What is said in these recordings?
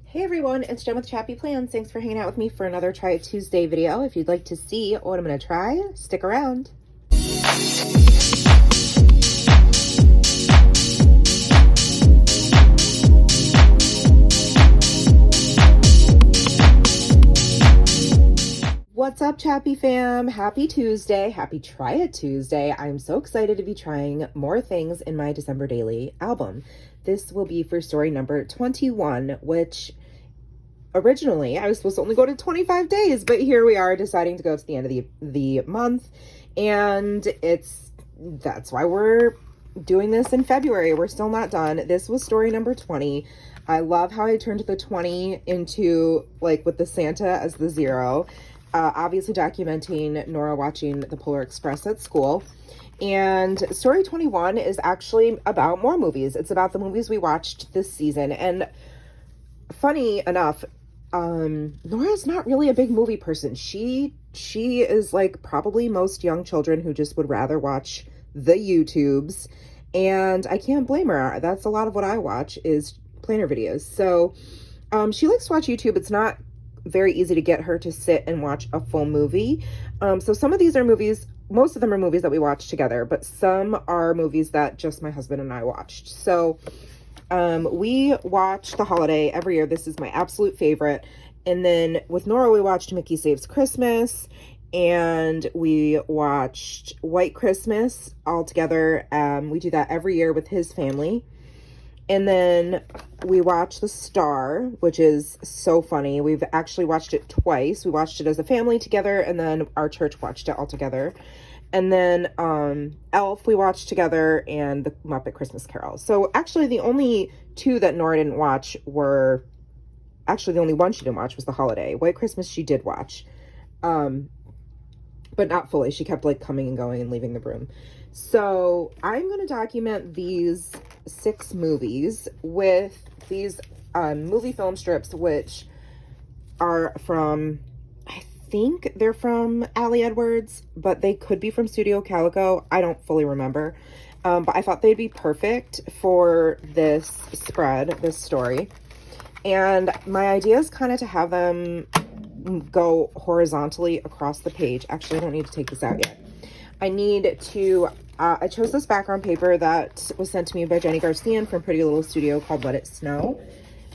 Hey everyone, it's Jen with ChappyPlans. Thanks for hanging out with me for another Try It Tuesday video. If you'd like to see what I'm going to try, stick around. What's up, Chappy fam? Happy Tuesday. Happy Try It Tuesday. I'm so excited to be trying more things in my December Daily album. This will be for story number 21, which originally I was supposed to only go to 25 days, but here we are deciding to go to the end of the month, and that's why we're doing this in February. We're still not done. This was story number 20. I love how I turned the 20 into, like, with the Santa as the 0. Obviously documenting Nora watching the Polar Express at school. And story 21 is actually about more movies. It's about the movies we watched this season. And funny enough, Nora's not really a big movie person. She is like probably most young children who just would rather watch the YouTubes. And I can't blame her. That's a lot of what I watch is planner videos. So she likes to watch YouTube. It's not very easy to get her to sit and watch a full movie. So some of these are movies, most of them are movies that we watch together, but some are movies that just my husband and I watched. So we watch The Holiday every year. This is my absolute favorite. And then with Nora, we watched Mickey Saves Christmas, and we watched White Christmas all together. We do that every year with his family. And then we watch The Star, which is so funny. We've actually watched it twice. We watched it as a family together, and then our church watched it all together. And then Elf we watched together, and The Muppet Christmas Carol. So actually the only two that Nora didn't watch were, actually the only one she didn't watch was The Holiday. White Christmas she did watch, but not fully. She kept like coming and going and leaving the room. So I'm going to document these 6 movies with these movie film strips, which are from, I think they're from Ali Edwards, but they could be from Studio Calico. I don't fully remember. But I thought they'd be perfect for this spread, this story. And my idea is kind of to have them go horizontally across the page. Actually, I don't need to take this out yet. I need to, I chose this background paper that was sent to me by Jenny Garcia from Pretty Little Studio called Let It Snow.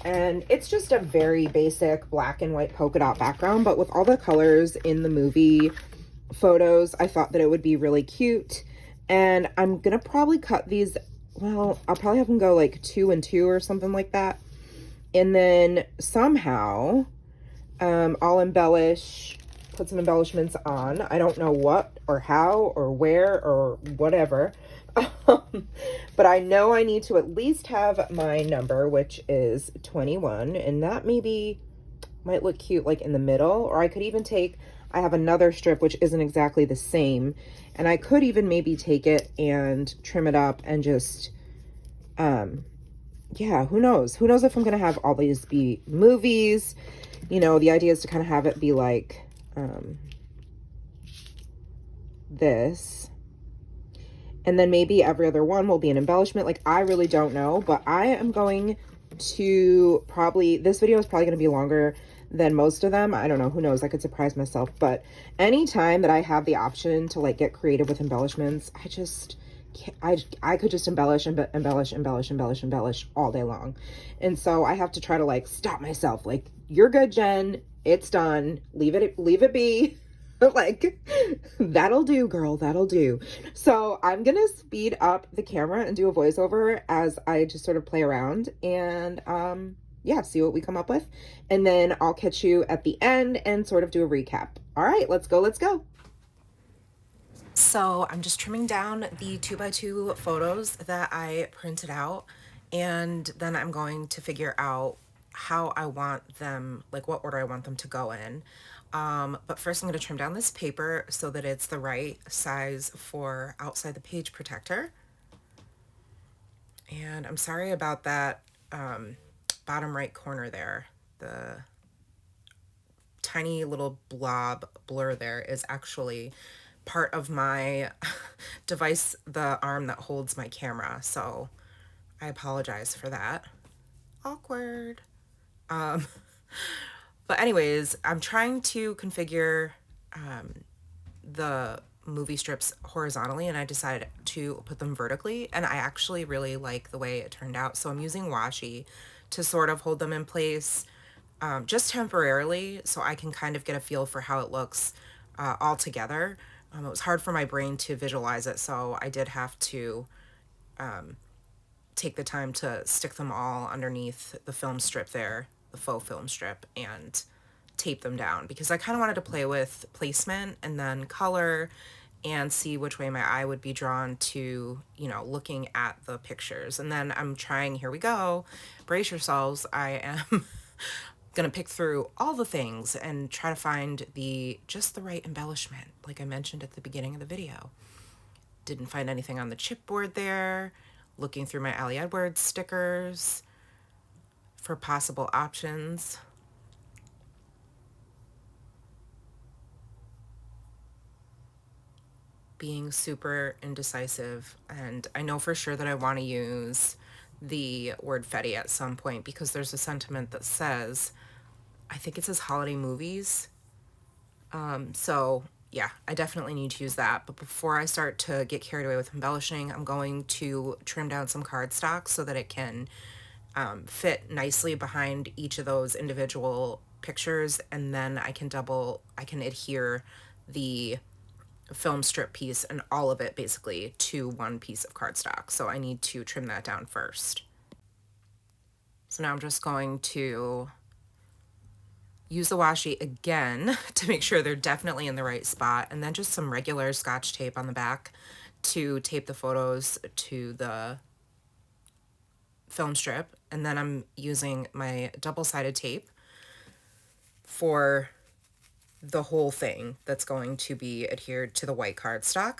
And it's just a very basic black and white polka dot background, but with all the colors in the movie photos, I thought that it would be really cute. And I'm going to probably cut these, well, I'll probably have them go like 2 and 2 or something like that. And then somehow I'll embellish, put some embellishments on. I don't know what or how or where or whatever. But I know I need to at least have my number, which is 21. And that maybe might look cute like in the middle. Or I could even take, I have another strip which isn't exactly the same. And I could even maybe take it and trim it up and just, yeah, who knows? Who knows if I'm going to have all these be movies. You know, the idea is to kind of have it be like this. And then maybe every other one will be an embellishment. Like, I really don't know. But I am going to probably, this video is probably going to be longer than most of them. I don't know. Who knows? I could surprise myself. But anytime that I have the option to, like, get creative with embellishments, I just... I could just embellish all day long. And so I have to try to like stop myself. Like, you're good, Jen. It's done. Leave it be. Like, that'll do, girl. That'll do. So I'm going to speed up the camera and do a voiceover as I just sort of play around and, yeah, see what we come up with. And then I'll catch you at the end and sort of do a recap. All right, let's go. Let's go. So I'm just trimming down the 2x2 photos that I printed out, and then I'm going to figure out how I want them, like what order I want them to go in. But first I'm going to trim down this paper so that it's the right size for outside the page protector. And I'm sorry about that bottom right corner there. The tiny little blob blur there is actually part of my device, the arm that holds my camera, so I apologize for that. Awkward. But anyways, I'm trying to configure the movie strips horizontally, and I decided to put them vertically, and I actually really like the way it turned out. So I'm using washi to sort of hold them in place, just temporarily, so I can kind of get a feel for how it looks all together. It was hard for my brain to visualize it, so I did have to take the time to stick them all underneath the film strip there, the faux film strip, and tape them down, because I kind of wanted to play with placement and then color and see which way my eye would be drawn to, you know, looking at the pictures. And then I'm trying, here we go, brace yourselves, I am gonna pick through all the things and try to find just the right embellishment, like I mentioned at the beginning of the video. Didn't find anything on the chipboard there. Looking through my Ali Edwards stickers for possible options. Being super indecisive, and I know for sure that I want to use the word Fetty at some point, because there's a sentiment that says, I think it says holiday movies. So yeah, I definitely need to use that. But before I start to get carried away with embellishing, I'm going to trim down some cardstock so that it can fit nicely behind each of those individual pictures, and then I can adhere the film strip piece and all of it basically to one piece of cardstock. So I need to trim that down first. So now I'm just going to use the washi again to make sure they're definitely in the right spot, and then just some regular Scotch tape on the back to tape the photos to the film strip. And then I'm using my double-sided tape for the whole thing that's going to be adhered to the white cardstock.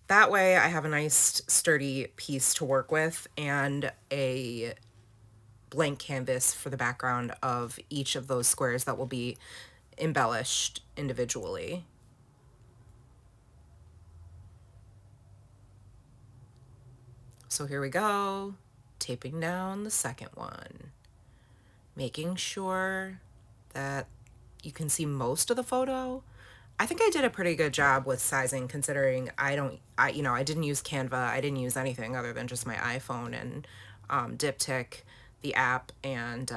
That way I have a nice sturdy piece to work with and a blank canvas for the background of each of those squares that will be embellished individually. So here we go, taping down the second one, making sure that you can see most of the photo. I think I did a pretty good job with sizing, considering I didn't use Canva. I didn't use anything other than just my iPhone and Diptyque, the app, and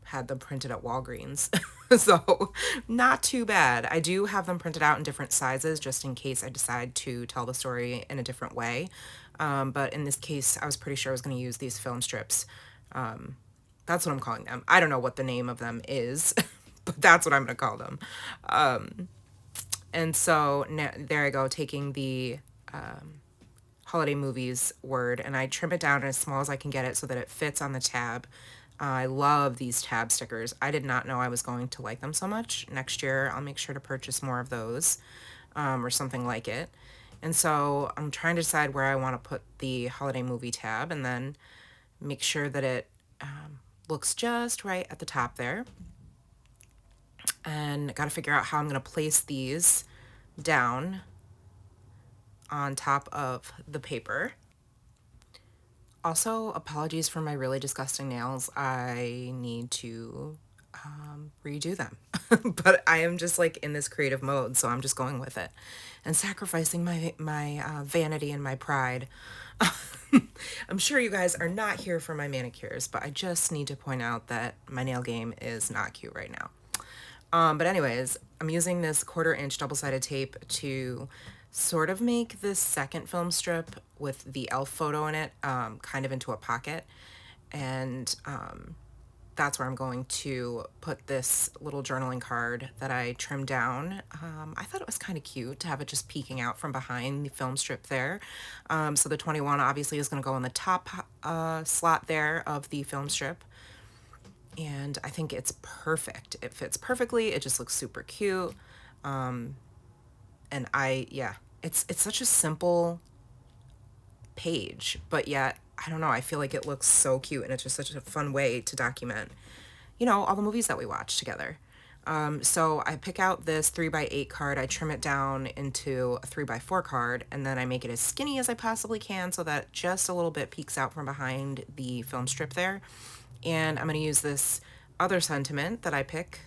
had them printed at Walgreens. So not too bad. I do have them printed out in different sizes just in case I decide to tell the story in a different way. But in this case, I was pretty sure I was going to use these film strips. That's what I'm calling them. I don't know what the name of them is, but that's what I'm going to call them. And so now, there I go, taking the holiday movies word, and I trim it down as small as I can get it so that it fits on the tab. I love these tab stickers. I did not know I was going to like them so much. Next year, I'll make sure to purchase more of those, or something like it. And so I'm trying to decide where I want to put the holiday movie tab, and then make sure that it looks just right at the top there. And got to figure out how I'm going to place these down on top of the paper. Also, apologies for my really disgusting nails. I need to redo them. But I am just like in this creative mode, so I'm just going with it and sacrificing my vanity and my pride. I'm sure you guys are not here for my manicures, but I just need to point out that my nail game is not cute right now. But anyways, I'm using this 1/4-inch double-sided tape to sort of make this second film strip with the elf photo in it kind of into a pocket. And that's where I'm going to put this little journaling card that I trimmed down. I thought it was kind of cute to have it just peeking out from behind the film strip there. So the 21 obviously is going to go in the top slot there of the film strip. And I think it's perfect. It fits perfectly. It just looks super cute. And it's such a simple page, but yet, I don't know, I feel like it looks so cute, and it's just such a fun way to document, you know, all the movies that we watch together. So I pick out this 3x8 card, I trim it down into a 3x4 card, and then I make it as skinny as I possibly can so that just a little bit peeks out from behind the film strip there. And I'm going to use this other sentiment that I pick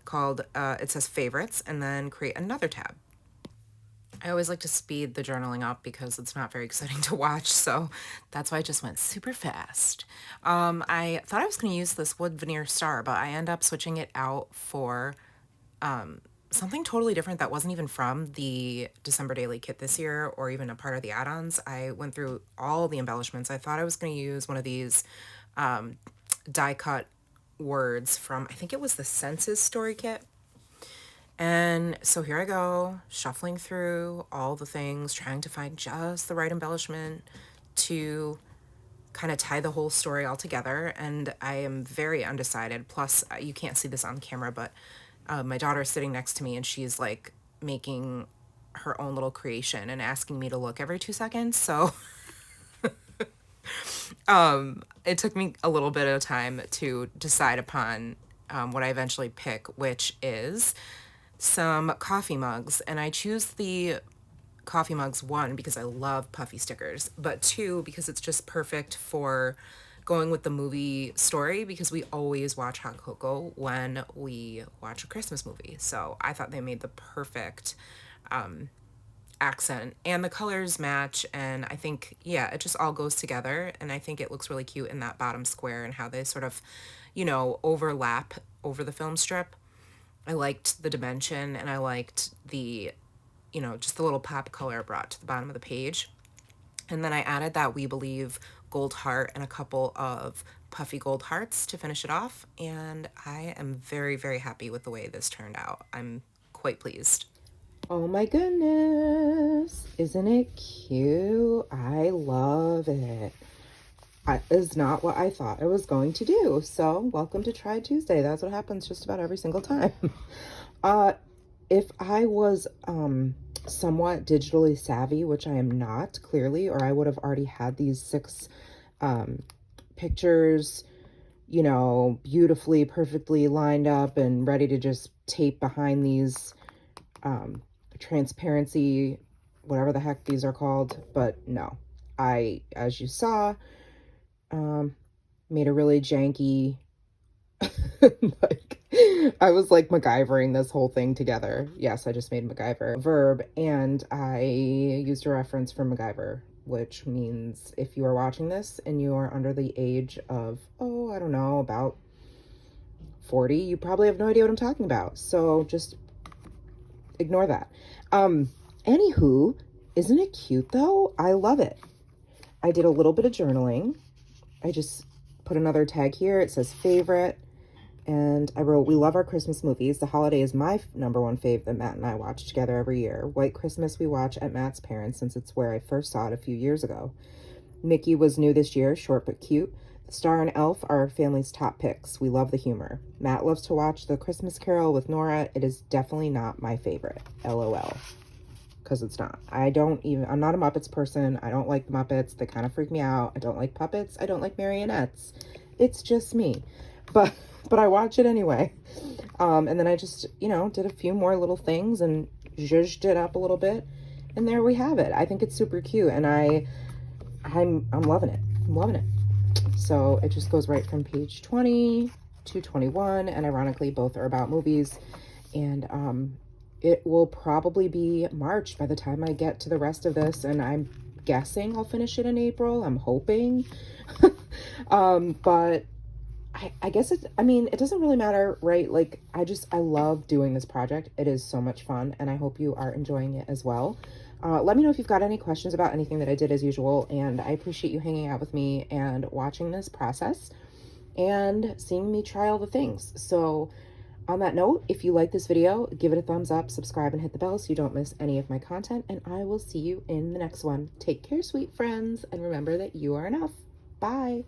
called, it says favorites, and then create another tab. I always like to speed the journaling up because it's not very exciting to watch, so that's why I just went super fast. I thought I was going to use this wood veneer star, but I end up switching it out for something totally different that wasn't even from the December Daily kit this year or even a part of the add-ons. I went through all the embellishments. I thought I was going to use one of these die cut words from, I think it was the Senses story kit. And so here I go, shuffling through all the things, trying to find just the right embellishment to kind of tie the whole story all together. And I am very undecided. Plus, you can't see this on camera, but my daughter's sitting next to me and she's like making her own little creation and asking me to look every 2 seconds. So it took me a little bit of time to decide upon what I eventually pick, which is some coffee mugs. And I choose the coffee mugs, one, because I love puffy stickers, but two, because it's just perfect for going with the movie story, because we always watch hot cocoa when we watch a Christmas movie. So I thought they made the perfect accent, and the colors match, and I think, yeah, it just all goes together, and I think it looks really cute in that bottom square and how they sort of, you know, overlap over the film strip. I liked the dimension, and I liked the, you know, just the little pop color brought to the bottom of the page. And then I added that We Believe gold heart and a couple of puffy gold hearts to finish it off, and I am very, very happy with the way this turned out. I'm quite pleased. Oh my goodness. Isn't it cute? I love it. Is not what I thought I was going to do. So welcome to Try Tuesday. That's what happens just about every single time. If I was somewhat digitally savvy, which I am not clearly, or I would have already had these 6 pictures, you know, beautifully, perfectly lined up and ready to just tape behind these transparency, whatever the heck these are called. But no, I, as you saw, made a really janky, like, I was like MacGyvering this whole thing together. Yes, I just made MacGyver a verb, and I used a reference from MacGyver, which means if you are watching this and you are under the age of, oh, I don't know, about 40, you probably have no idea what I'm talking about. So just ignore that. Anywho, isn't it cute though? I love it. I did a little bit of journaling. I just put another tag here. It says favorite. And I wrote, we love our Christmas movies. The holiday is my #1 fave that Matt and I watch together every year. White Christmas we watch at Matt's parents since it's where I first saw it a few years ago. Mickey was new this year, short but cute. The Star and Elf are our family's top picks. We love the humor. Matt loves to watch The Christmas Carol with Nora. It is definitely not my favorite. LOL. Because it's not. I'm not a Muppets person. I don't like the Muppets. They kind of freak me out. I don't like puppets. I don't like marionettes. It's just me. But I watch it anyway. And then I just, you know, did a few more little things and zhuzhed it up a little bit. And there we have it. I think it's super cute. And I'm loving it. I'm loving it. So it just goes right from page 20 to 21. And ironically, both are about movies. And it will probably be March by the time I get to the rest of this. And I'm guessing I'll finish it in April. I'm hoping. But I guess it doesn't really matter, right? Like, I love doing this project. It is so much fun, and I hope you are enjoying it as well. Let me know if you've got any questions about anything that I did as usual, and I appreciate you hanging out with me and watching this process and seeing me try all the things. So on that note, if you like this video, give it a thumbs up, subscribe, and hit the bell so you don't miss any of my content, and I will see you in the next one. Take care, sweet friends, and remember that you are enough. Bye.